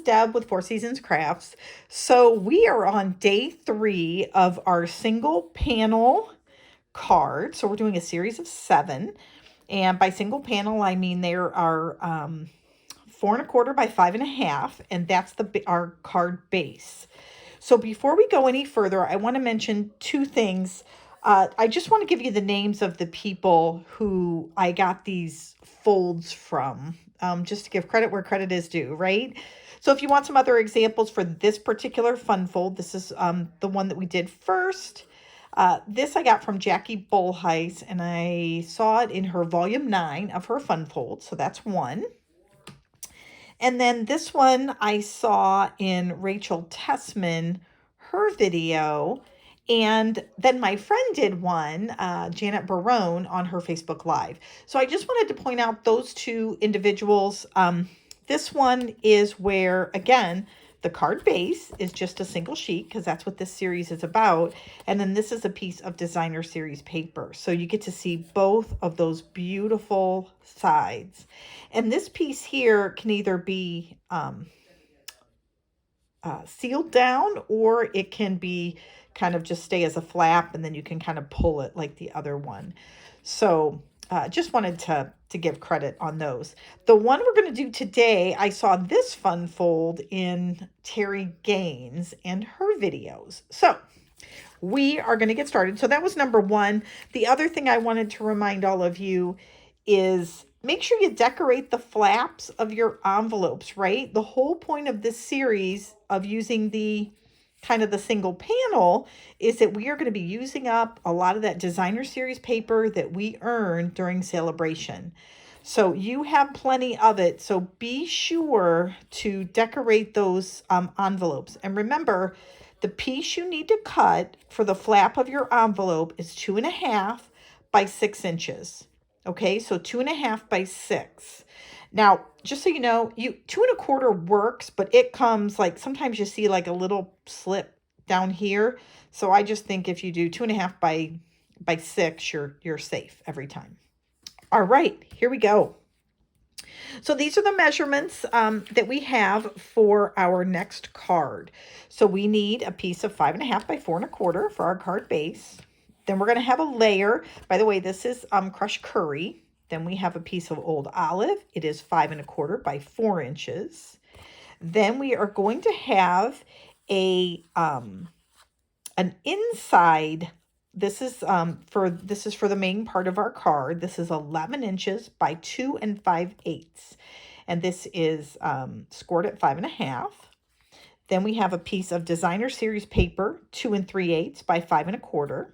Deb with Four Seasons Crafts. So we are on day 3 of our single panel card. So we're doing a series of 7. And by single panel, I mean there are 4¼ by 5½, and that's our card base. So before we go any further, I want to mention 2 things. I just want to give you the names of the people who I got these folds from, just to give credit where credit is due, right? So if you want some other examples for this particular fun fold, this is the one that we did first. This I got from Jackie Bullheis, and I saw it in her volume 9 of her fun fold. So that's one. And then this one I saw in Rachel Tessman, her video. And then my friend did one, Janet Barone, on her Facebook Live. So I just wanted to point out those 2 individuals. This one is where, again, the card base is just a single sheet, because that's what this series is about. And then this is a piece of designer series paper. So you get to see both of those beautiful sides. And this piece here can either be sealed down, or it can be kind of just stay as a flap, and then you can kind of pull it like the other one. So just wanted to give credit on those. The one we're going to do today, I saw this fun fold in Terry Gaines and her videos. So we are going to get started. So that was number 1. The other thing I wanted to remind all of you is make sure you decorate the flaps of your envelopes, right? The whole point of this series of using the kind of the single panel is that we are going to be using up a lot of that designer series paper that we earned during Sale-A-Bration. So you have plenty of it. So be sure to decorate those envelopes. And remember, the piece you need to cut for the flap of your envelope is 2½ by 6 inches. Okay, so 2½ by 6. Now, just so you know, 2¼ works, but it comes like, sometimes you see like a little slip down here. So I just think if you do 2½ by 6, you're safe every time. All right, here we go. So these are the measurements that we have for our next card. So we need a piece of 5½ by 4¼ for our card base. Then we're going to have a layer. By the way, this is crushed curry. Then we have a piece of old olive. It is 5¼ by 4 inches. Then we are going to have an inside. This is for the main part of our card. This is 11 inches by 2 5/8, and this is scored at 5½. Then we have a piece of designer series paper, 2 3/8 by 5¼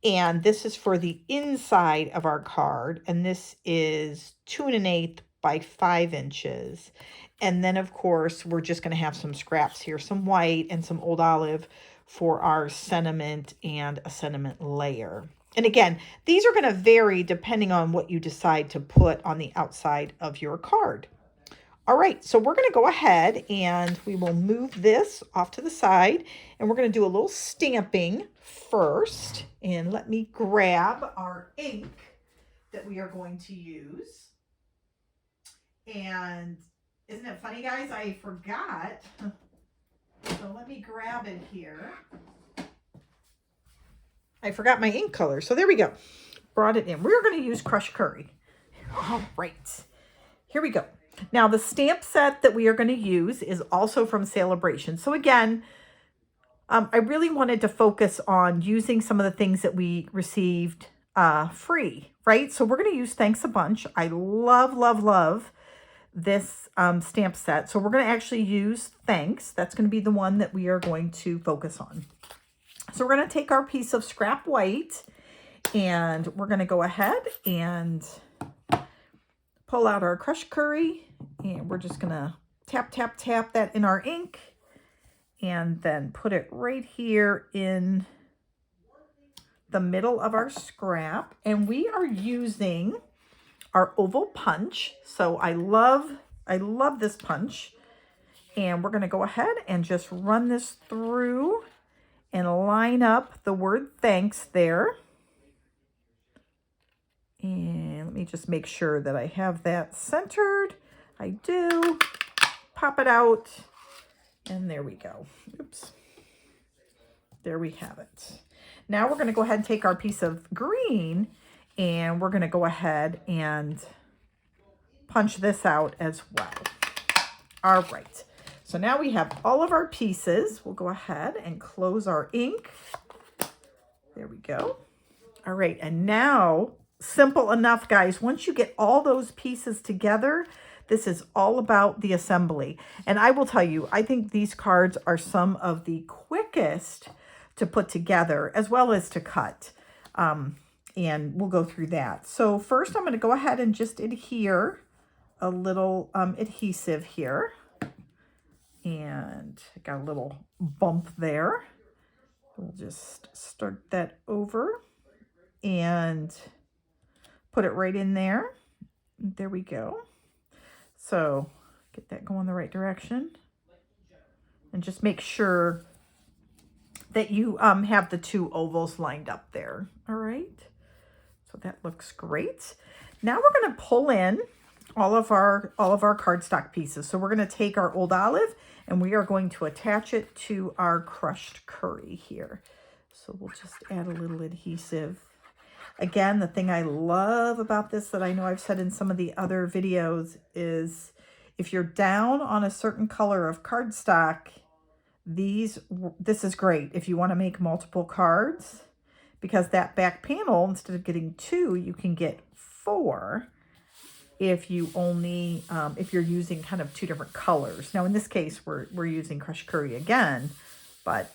and this is for the inside of our card, and this is 2 1/8 by 5 inches. And then, of course, we're just going to have some scraps here, some white and some old olive for our sentiment and a sentiment layer. And again, these are going to vary depending on what you decide to put on the outside of your card. All right, so we're going to go ahead and we will move this off to the side, and we're going to do a little stamping first. And let me grab our ink that we are going to use. And isn't it funny, guys? I forgot. So let me grab it here. I forgot my ink color. So there we go. Brought it in. We're going to use crushed curry. All right. Here we go. Now, the stamp set that we are going to use is also from Sale-A-Bration. So again, I really wanted to focus on using some of the things that we received free, right? So we're going to use Thanks a Bunch. I love, love, love this stamp set. So we're going to actually use Thanks. That's going to be the one that we are going to focus on. So we're going to take our piece of scrap white, and we're going to go ahead and pull out our crushed curry, and we're just going to tap, tap, tap that in our ink, and then put it right here in the middle of our scrap. And we are using our oval punch. So I love this punch. And we're going to go ahead and just run this through and line up the word thanks there. And let me just make sure that I have that centered. I do. pop it out. And there we go. Oops. There we have it. Now we're going to go ahead and take our piece of green and we're going to go ahead and punch this out as well. All right. So now we have all of our pieces. We'll go ahead and close our ink. There we go. All right. And now, simple enough, guys. Once you get all those pieces together, this is all about the assembly. And I will tell you, I think these cards are some of the quickest to put together as well as to cut. And we'll go through that. So first I'm going to go ahead and just adhere a little adhesive here. And I got a little bump there. We'll just start that over and put it right in there. There we go. So get that going the right direction. And just make sure that you have the two ovals lined up there. All right. So that looks great. Now we're going to pull in all of our cardstock pieces. So we're going to take our old olive and we are going to attach it to our crushed curry here. So we'll just add a little adhesive. Again, the thing I love about this that I know I've said in some of the other videos is if you're down on a certain color of cardstock, this is great if you want to make multiple cards, because that back panel, instead of getting 2, you can get 4 if you only if you're using kind of 2 different colors. Now in this case we're using crushed curry again, but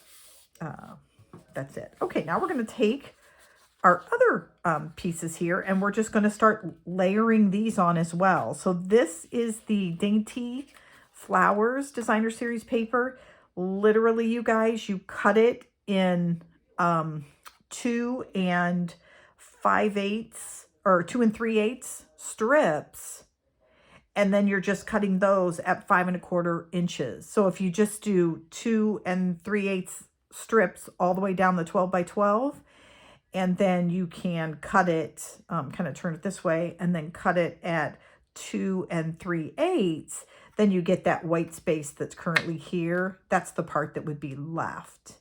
that's it. Okay, now we're going to take our other pieces here and we're just going to start layering these on as well. So this is the Dainty Flowers Designer Series paper. Literally, you guys, you cut it in 2 5/8 or 2 3/8 strips, and then you're just cutting those at 5 1/4 inches. So if you just do 2 3/8 strips all the way down the 12 by 12, and then you can cut it, kind of turn it this way, and then cut it at 2 3/8, then you get that white space that's currently here. That's the part that would be left.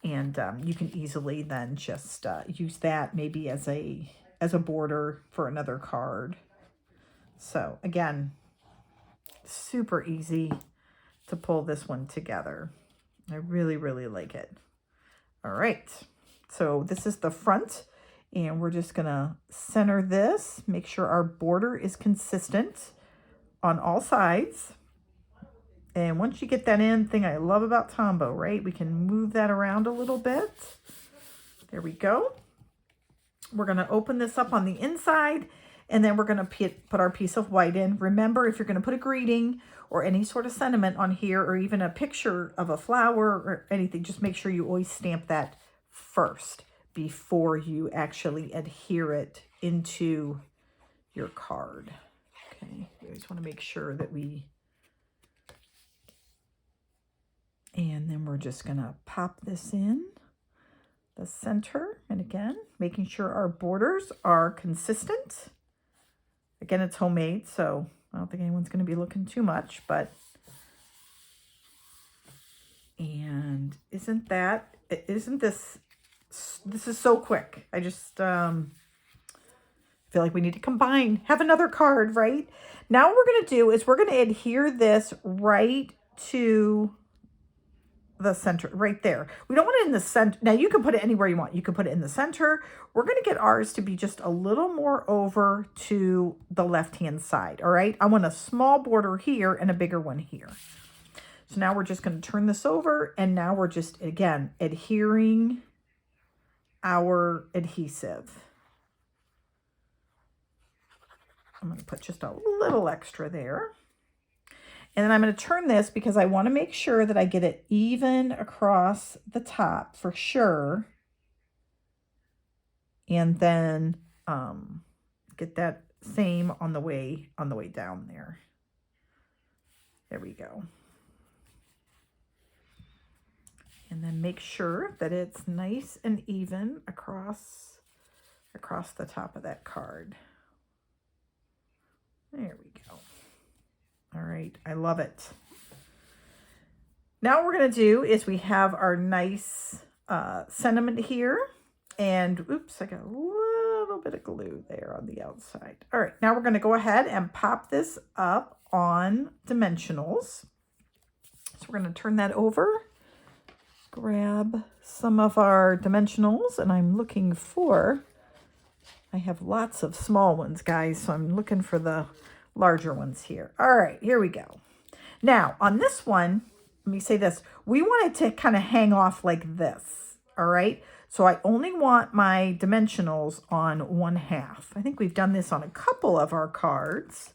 And you can easily then just use that maybe as a border for another card. So again, super easy to pull this one together. I really, really like it. All right. So this is the front, and we're just going to center this, make sure our border is consistent on all sides. And once you get that in, thing I love about Tombow, right? We can move that around a little bit. There we go. We're going to open this up on the inside, and then we're going to put our piece of white in. Remember, if you're going to put a greeting or any sort of sentiment on here, or even a picture of a flower or anything, just make sure you always stamp that first before you actually adhere it into your card. Okay, we always want to make sure that and then we're just going to pop this in the center. And again, making sure our borders are consistent. Again, it's homemade, so I don't think anyone's going to be looking too much, but, and isn't this is so quick. I just feel like we need to have another card, right? Now what we're going to do is we're going to adhere this right to the center, right there. We don't want it in the center. Now you can put it anywhere you want. You can put it in the center. We're going to get ours to be just a little more over to the left-hand side. All right. I want a small border here and a bigger one here. So now we're just going to turn this over, and now we're just, again, adhering our adhesive. I'm going to put just a little extra there. And then I'm going to turn this because I want to make sure that I get it even across the top for sure. And then get that same on the way down there. There we go. And then make sure that it's nice and even across the top of that card. There we go. All right, I love it. Now what we're going to do is we have our nice sentiment here. And oops, I got a little bit of glue there on the outside. All right, now we're going to go ahead and pop this up on dimensionals. So we're going to turn that over, grab some of our dimensionals, and I'm looking for, I have lots of small ones, guys, so I'm looking for the larger ones here. All right, here we go. Now, on this one, let me say this. We want it to kind of hang off like this, all right? So I only want my dimensionals on 1/2. I think we've done this on a couple of our cards.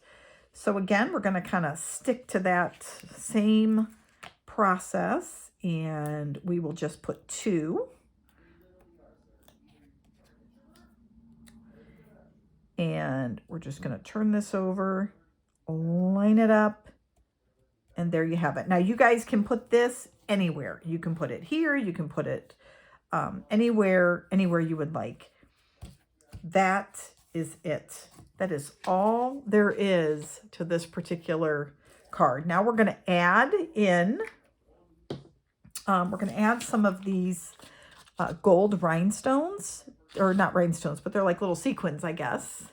So again, we're going to kind of stick to that same process, and we will just put 2. And we're just going to turn this over, line it up, and there you have it. Now you guys can put this anywhere. You can put it here, you can put it anywhere you would like. That is it. That is all there is to this particular card. Now we're going to add in, we're going to add some of these gold rhinestones, or not rhinestones, but they're like little sequins, I guess.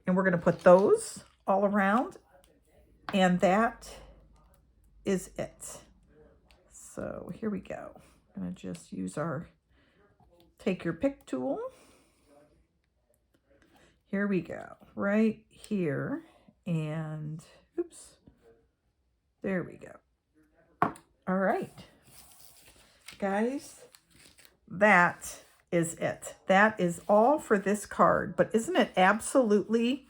And we're going to put those all around, and that is it. So here we go. I'm going to just use our take your pick tool. Here we go, right here, and oops, there we go. All right, guys, that is it. That is all for this card, but isn't it absolutely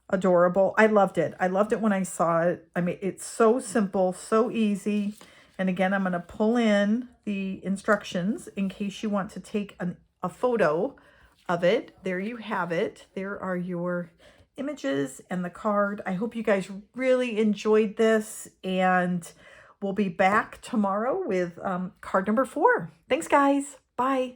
adorable? I loved it. I loved it when I saw it. I mean, it's so simple, so easy. And again, I'm going to pull in the instructions in case you want to take a photo of it. There you have it. There are your images and the card. I hope you guys really enjoyed this, and we'll be back tomorrow with card number 4. Thanks, guys. Bye.